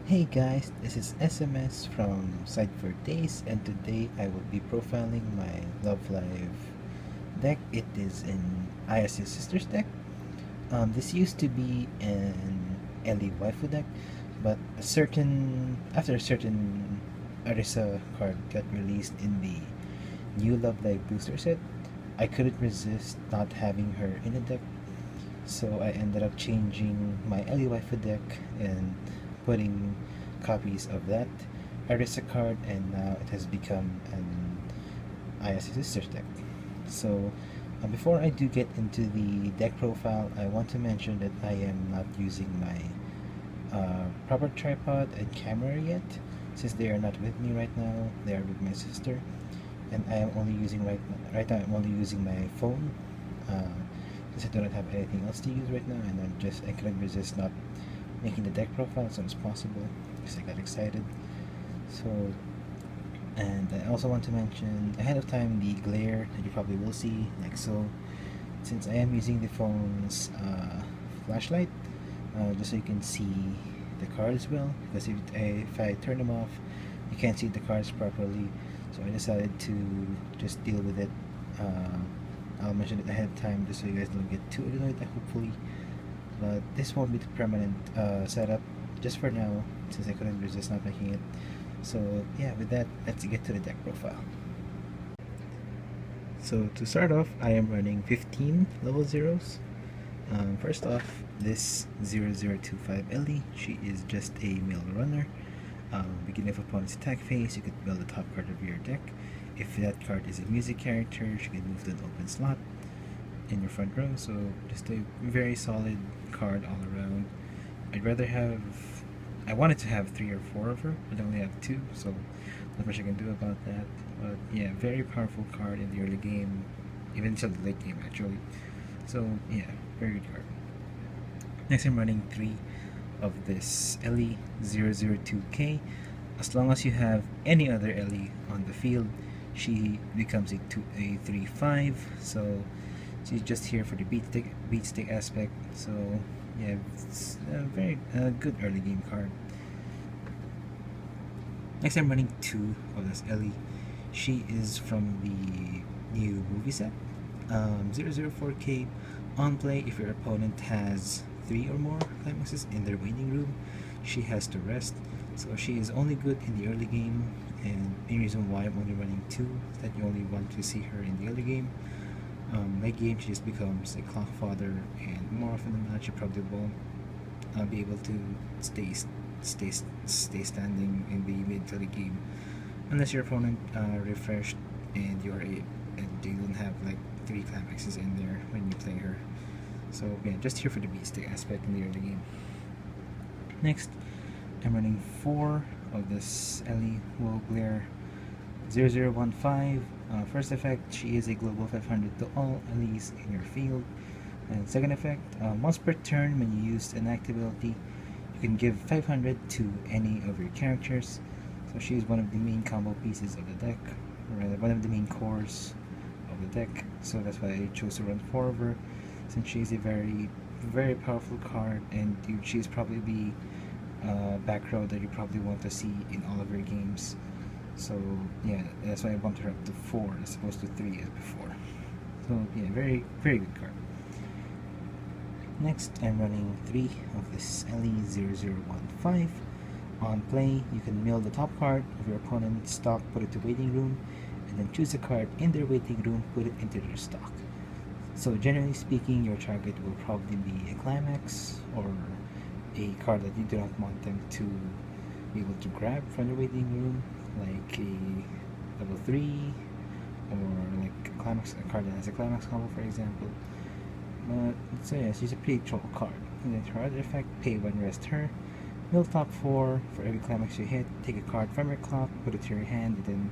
Hey guys, this is SMS from Side for Days, and today I will be profiling my Love Live deck. It is an Ayase Sisters deck. This used to be an Ellie waifu deck, but after a certain Arisa card got released in the new Love Live booster set, I couldn't resist not having her in the deck, so I ended up changing my Ellie waifu deck and putting copies of that Arisa card, and now it has become an Ayase Sisters deck. So before I do get into the deck profile, I want to mention that I am not using my proper tripod and camera yet, since they are not with me right now. They are with my sister, and I am only using right now. I'm only using my phone, since I do not have anything else to use right now, and I couldn't resist not making the deck profile as soon as possible because I got excited. So, and I also want to mention ahead of time the glare that you probably will see, like so, since I am using the phone's flashlight, just so you can see the cards well. Because if I turn them off, you can't see the cards properly. So I decided to just deal with it. I'll mention it ahead of time just so you guys don't get too annoyed, hopefully. But this won't be the permanent setup just for now, since I couldn't resist not making it. So yeah, with that, let's get to the deck profile. So to start off, I am running 15 level zeros. First off, this 0025 Ellie, she is just a mill runner. Beginning of opponent's attack phase, you could build the top card of your deck. If that card is a music character, she can move to an open slot in your front row. So just a very solid card all around. I wanted to have 3 or 4 of her, but I only have 2, so not much I can do about that. But yeah, very powerful card in the early game, even until the late game actually. So yeah, very good card. Next, I'm running 3 of this Ellie 002K. As long as you have any other Ellie on the field, she becomes a 3/5. So she's just here for the beat stick aspect. So yeah, it's a very good early game card. Next, I'm running 2 of this Ellie. She is from the new movie set. 004K on play. If your opponent has 3 or more climaxes in their waiting room, she has to rest. So she is only good in the early game, and the reason why I'm only running 2 is that you only want to see her in the early game. Late game, she just becomes a clock fodder, and more often than not, she probably won't be able to stay standing in the mid to the game unless your opponent refreshed and and they don't have like 3 climaxes in there when you play her. So yeah, just here for the beat stick aspect in the early game. Next, I'm running 4 of this Ellie Woe Glare 0015. First effect, she is a global 500 to all Ellies in your field. And second effect, once per turn when you use an active ability, you can give 500 to any of your characters. So she is one of the main combo pieces of the deck, or rather one of the main cores of the deck. So that's why I chose to run 4 of her, since she is a very powerful card, and she is probably the back row that you probably want to see in all of your games. So yeah, that's why I bumped her up to 4 as opposed to 3 as before. So yeah, very good card. Next, I'm running 3 of this LE0015. On play, you can mill the top card of your opponent's stock, put it to waiting room, and then choose a card in their waiting room, put it into their stock. So generally speaking, your target will probably be a climax or a card that you do not want them to be able to grab from the waiting room, like a level 3 or like a card that has a climax combo, for example. So yeah, she's a pretty troll card. And then her other effect, pay 1, rest her. Mill top 4 for every climax you hit. Take a card from your clock, put it to your hand, and then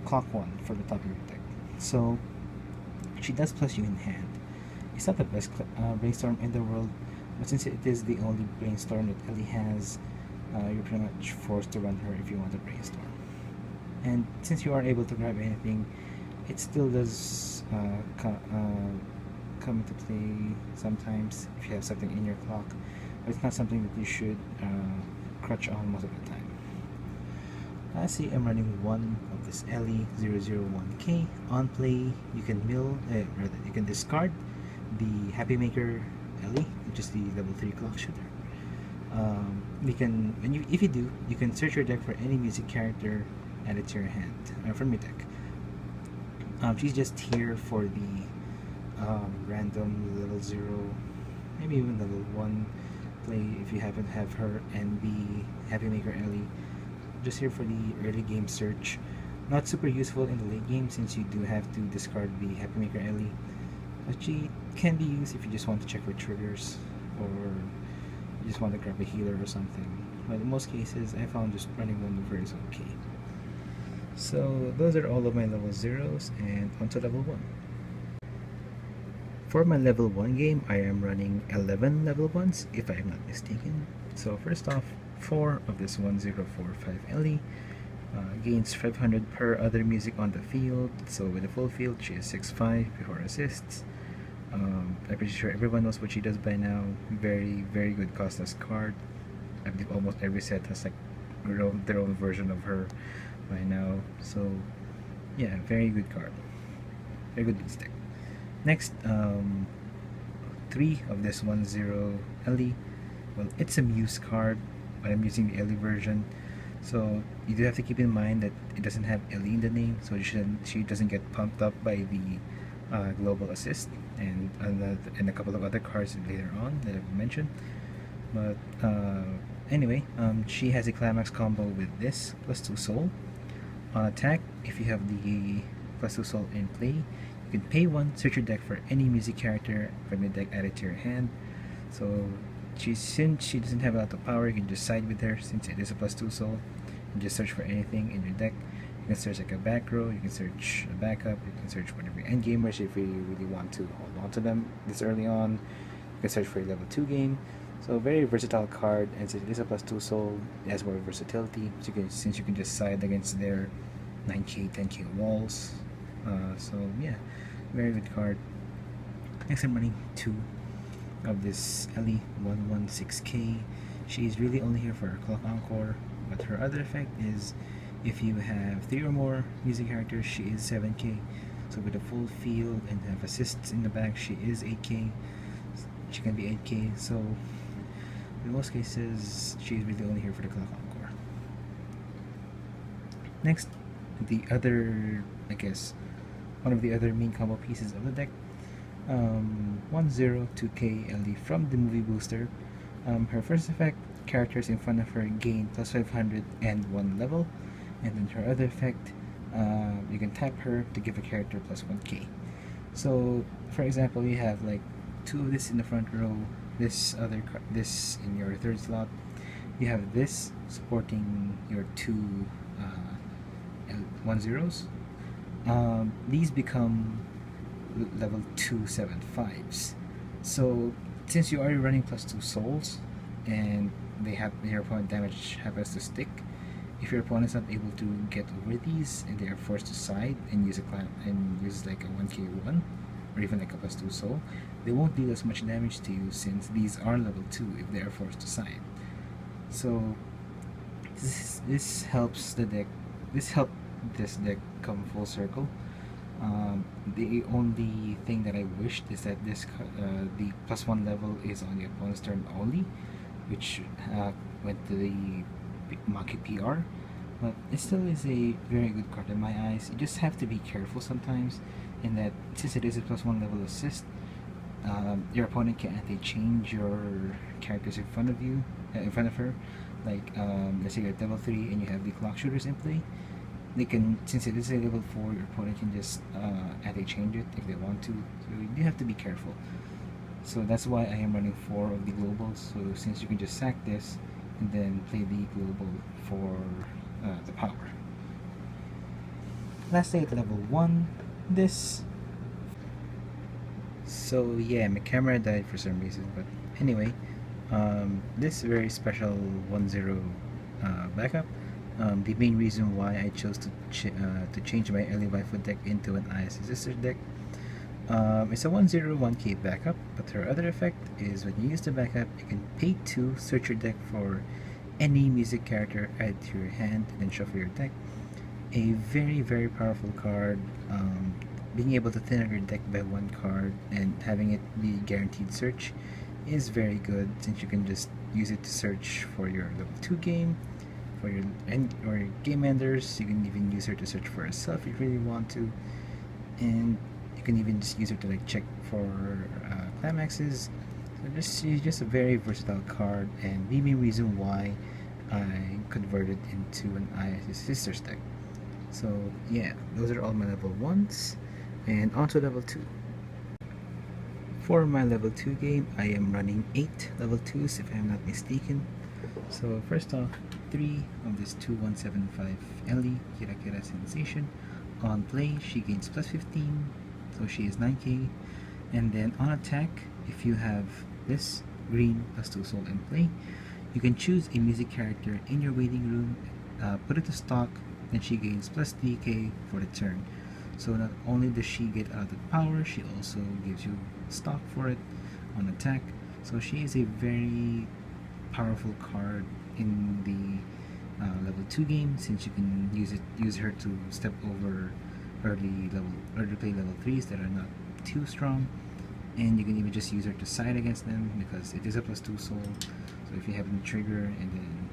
clock 1 for the top of your deck. So she does plus you in hand. It's not the best brainstorm in the world, but since it is the only brainstorm that Ellie has, you're pretty much forced to run her if you want to brainstorm. And since you are able to grab anything, it still does come into play sometimes if you have something in your clock, but it's not something that you should crutch on most of the time. Lastly, I'm running one of this LE001K on play. You can you can discard the Happy Maker LE, which is the level 3 clock shooter. If you do, you can search your deck for any music character added to your hand from your deck. She's just here for the random level 0, maybe even level 1 play if you happen to have her, and the Happy Maker Ellie. Just here for the early game search. Not super useful in the late game since you do have to discard the Happy Maker Ellie. But she can be used if you just want to check for triggers, or you just want to grab a healer or something. But in most cases, I found just running one of her is okay. So those are all of my level 0s, and onto level 1. For my level 1 game, I am running 11 level 1s, if I am not mistaken. So first off, 4 of this 1045 LE gains 500 per other music on the field. So with the full field, she is 6'5" before assists. I'm pretty sure everyone knows what she does by now. Very, very good costless card. I believe almost every set has like their own version of her by now. So yeah, very good card. Very good stick. Next, 3 of this 10 LE. Well, it's a Muse card, but I'm using the LE version. So you do have to keep in mind that it doesn't have LE in the name, so she doesn't get pumped up by the global assist and a couple of other cards later on that I've mentioned. But anyway, she has a climax combo with this +2 soul. On attack, if you have the +2 soul in play, you can pay 1, search your deck for any music character from your deck added to your hand. So since she doesn't have a lot of power, you can just side with her since it is a +2 soul and just search for anything in your deck. You can search like a back row, you can search a backup, you can search whatever end gamers if you really want to hold on to them this early on. You can search for a level 2 game. So very versatile card, and since it is a +2 soul, it has more versatility. So since you can just side against their 9k, 10k walls. So yeah, very good card. Next, I'm running 2 of this LE116K. She is really only here for her Clock Encore, but her other effect is if you have 3 or more music characters, she is 7k. So with a full field and have assists in the back, she is 8k. She can be 8k. So in most cases, she is really only here for the Clock Encore. Next, the other, I guess, one of the other main combo pieces of the deck, 102k LE from the movie booster. Her first effect, characters in front of her gain +500 and 1 level, and then her other effect, you can tap her to give a character +1k. So for example, you have like 2 of this in the front row, this in your 3rd slot. You have this supporting your 2 10s. These become level 275s. So since you are running +2 souls and their opponent damage happens to stick, if your opponent is not able to get over these and they are forced to side and use like a 1k1 or even like a +2 soul, they won't deal as much damage to you since these are level 2 if they are forced to side. So this helps the deck. This helped this deck come full circle. The only thing that I wished is that this the +1 level is on the opponent's turn only, which went to the market PR, but it still is a very good card in my eyes. You just have to be careful sometimes in that since it is a +1 level assist, your opponent can anti-change your characters in front of you, in front of her. Like let's say you're at level 3 and you have the clock shooters in play. They can, since it is a level 4, your opponent can just anti-change it if they want to. So you have to be careful. So that's why I am running 4 of the globals. So since you can just sack this and then play the global for the power. Lastly, at level 1, this. So yeah, my camera died for some reason, but anyway, this very special 1-0 backup. The main reason why I chose to change my early Waifu deck into an Ayase Sisters deck. It's a 101k backup, but her other effect is when you use the backup, you can pay 2, search your deck for any music character add to your hand and then shuffle your deck. A very, very powerful card. Being able to thin out your deck by one card and having it be guaranteed search is very good, since you can just use it to search for your level 2 game, for your or your game enders. You can even use her to search for herself if you really want to, and you can even just use her to like check for climaxes. So she's just a very versatile card, and the main reason why I converted into an Ayase Sisters deck. So yeah, those are all my level 1s, and on to level 2. For my level 2 game, I am running 8 level 2s if I'm not mistaken. So first off, 3 of this 2175 Ellie Kira Kira Sensation. On play, she gains plus 15, so she is 9k. And then on attack, if you have this green plus 2 soul in play, you can choose a music character in your waiting room, put it to stock, then she gains plus 3k for the turn. So not only does she get added power, she also gives you stock for it on attack. So she is a very powerful card in the level 2 game, since you can use her to step over early play level 3s that are not too strong, and you can even just use her to side against them because it is a plus 2 soul. So if you have a trigger and then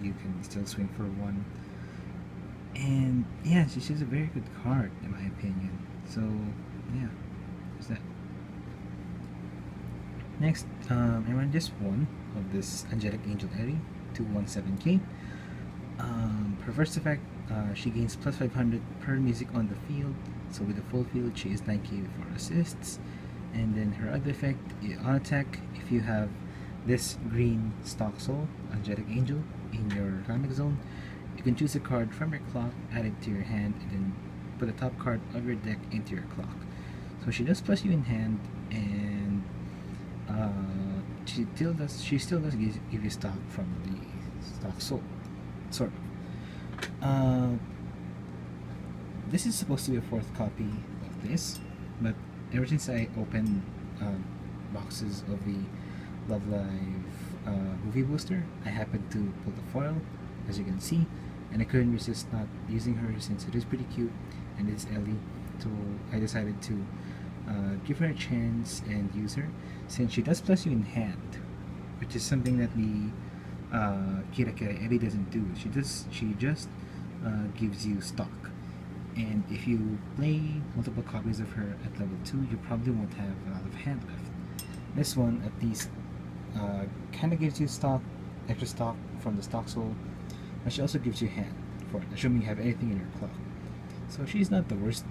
you can still swing for 1. And yeah, she's just a very good card in my opinion. So yeah, there's that. Next, I run just one of this Angelic Angel Eri, 217k. Her first effect, she gains plus 500 per music on the field. So with the full field, she is 9k before assists. And then her other effect, on attack, if you have this green stock soul, Angelic Angel, in your climax zone, you can choose a card from your clock, add it to your hand, and then put the top card of your deck into your clock. So she does plus you in hand, and she still does give you stock from the stock soul, sort of. This is supposed to be a 4th copy of this, but ever since I opened boxes of the Love Live movie booster, I happened to pull the foil, as you can see, and I couldn't resist not using her since it is pretty cute and it's Ellie. So I decided to give her a chance and use her, since she does plus you in hand, which is something that the Kira Kira Ellie doesn't do. She just gives you stock, and if you play multiple copies of her at level 2, you probably won't have a lot of hand left. This one at least kind of gives you stock, extra stock from the stock soul, but she also gives you hand for it, assuming you have anything in your clock. So she's not the worst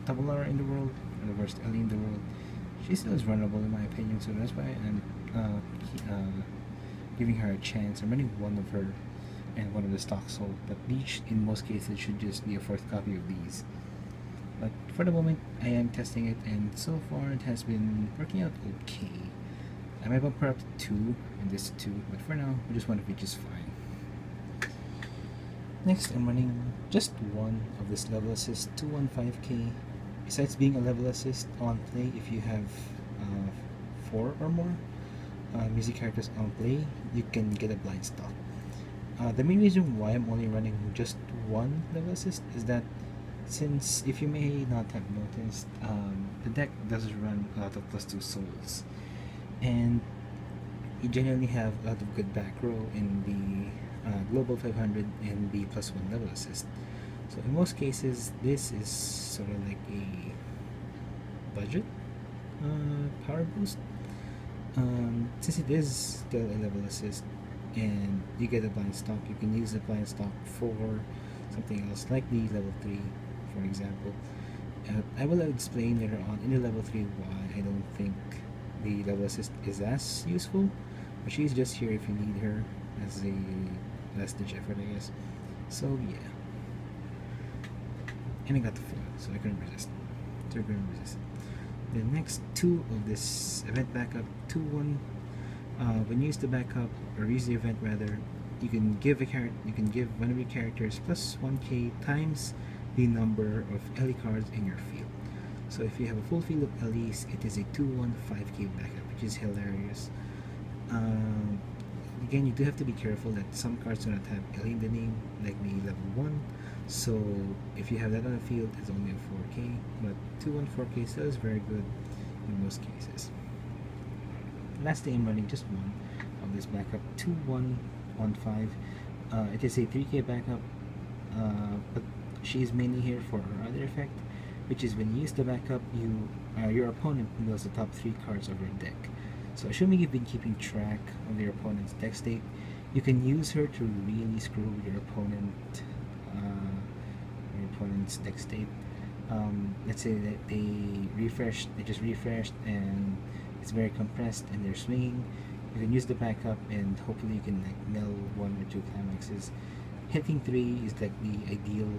Tabulara in the world, or the worst Ellie in the world. She still is runnable in my opinion, so that's why I'm giving her a chance. I'm running one of her and one of the stock soul, but each in most cases should just be a 4th copy of these. But for the moment, I am testing it, and so far it has been working out okay. I might bump her up to 2 and this to 2, but for now, just one of each is fine. Next, I'm running just one of this level assist 215k. Besides being a level assist on play, if you have 4 or more music characters on play, you can get a blind stock. The main reason why I'm only running just one level assist is that, since if you may not have noticed, the deck does run a lot of plus 2 souls, and you generally have a lot of good back row in the global 500 and the plus 1 level assist. So in most cases, this is sort of like a budget power boost. Since it is still a level assist and you get a blind stock, you can use the blind stock for something else, like the level 3, for example. I will explain later on in the level 3 why I don't think the level assist is as useful, but she's just here if you need her as a last ditch effort, I guess. So yeah, and I got the foil, so I couldn't resist. The next 2 of this event backup, 2-1. When you use the backup, or use the event rather, you can give one of your characters plus 1k times the number of Ellie cards in your field. So if you have a full field of Ellies, it is a 215k backup, which is hilarious. again, you do have to be careful that some cards do not have LE in the name, like the level 1. So if you have that on the field, it's only a 4K, but 2-1 4K still is very good in most cases. Last day I'm running just one of this backup, 2115. It is a 3K backup, but she's mainly here for her other effect, which is when you use the backup, your opponent knows the top 3 cards of your deck. So assuming you've been keeping track of your opponent's deck state, you can use her to really screw your opponent's deck state. Let's say that they just refreshed and it's very compressed and they're swinging. You can use the backup and hopefully you can like nail 1 or 2 climaxes. Hitting 3 is like the ideal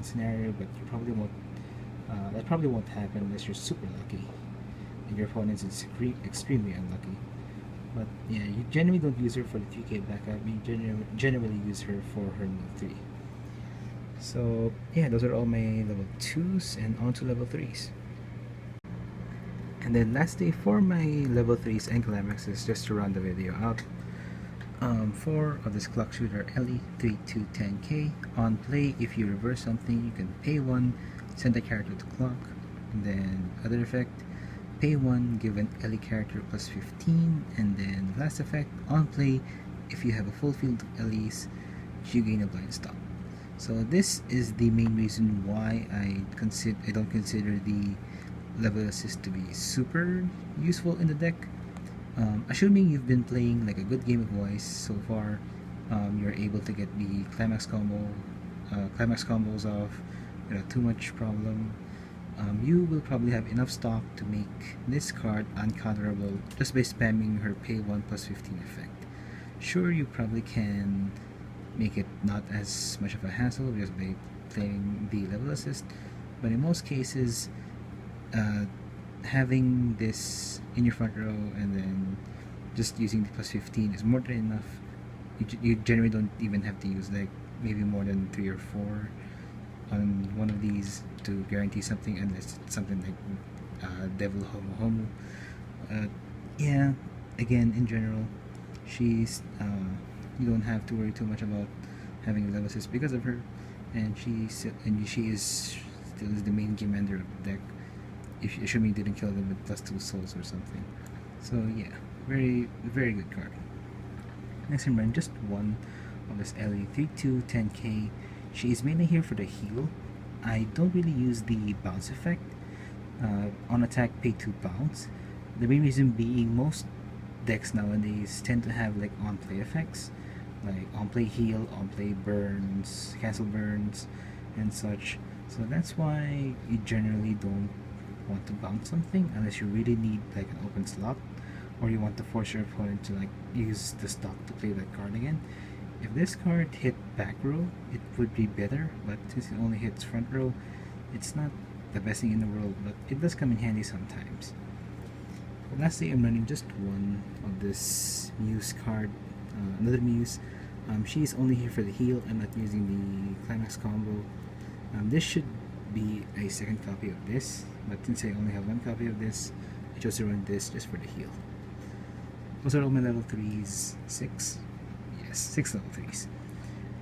scenario, but you probably won't. That probably won't happen unless you're super lucky and your opponent is extremely unlucky. But yeah, you generally don't use her for the 3K backup. You generally use her for her level 3. So yeah, those are all my level 2s and on to level 3s. And then lastly, for my level 3s and climaxes, just to round the video out, 4 of this clock shooter LE 3210K. On play, if you reverse something, you can pay 1, send a character to clock, and then other effect, pay 1, give an LE character plus 15, and then last effect, on play, if you have a full field of LEs, you gain a blind stop. So this is the main reason why I don't consider the level assist to be super useful in the deck. Assuming you've been playing like a good game of Weiss so far, you're able to get the climax combos off without too much problem. You will probably have enough stock to make this card uncounterable just by spamming her pay 1 plus 15 effect. Sure, you probably can make it not as much of a hassle just by playing the level assist, but in most cases, having this in your front row and then just using the plus 15 is more than enough. You generally don't even have to use like maybe more than 3 or 4 on one of these to guarantee something, unless it's something like Devil Homo. Yeah, again, in general, she's you don't have to worry too much about having a level assist because of her, and she is still the main game ender of the deck. If assuming didn't kill them with plus 2 souls or something. So yeah, very good card. Next I'm running just one of this LE 3210K. She is mainly here for the heal. I don't really use the bounce effect. On attack, pay 2 bounce. The main reason being most decks nowadays tend to have like on play effects, like on play heal, on play burns, cancel burns, and such. So that's why you generally don't want to bounce something unless you really need like an open slot, or you want to force your opponent to like use the stock to play that card again. If this card hit back row, it would be better, but since it only hits front row, it's not the best thing in the world, but it does come in handy sometimes. Lastly, I'm running just one of this Muse card, another Muse. She's only here for the heal. I'm not using the climax combo. This should be a second copy of this, but since I only have one copy of this, I chose to run this just for the heal. Those are all my level 3s. 6? Yes, 6 level 3s.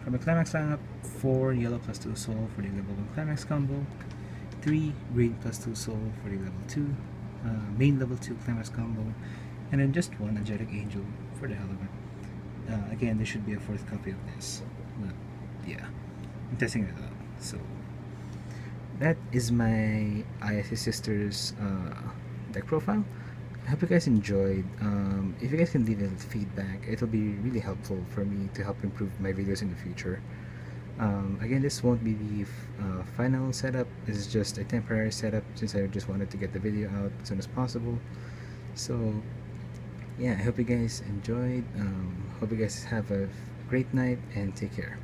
From the climax lineup, 4 yellow plus 2 soul for the level 1 climax combo, 3 green plus 2 soul for the level 2 main level 2 climax combo, and then just one angelic angel for the hell of it. Again, there should be a 4th copy of this, but yeah, I'm testing it out. So that is my Ayase Sisters deck profile. I hope you guys enjoyed. If you guys can leave a feedback, it'll be really helpful for me to help improve my videos in the future. Again, this won't be the final setup. This is just a temporary setup since I just wanted to get the video out as soon as possible. So yeah, I hope you guys enjoyed. Hope you guys have a great night and take care.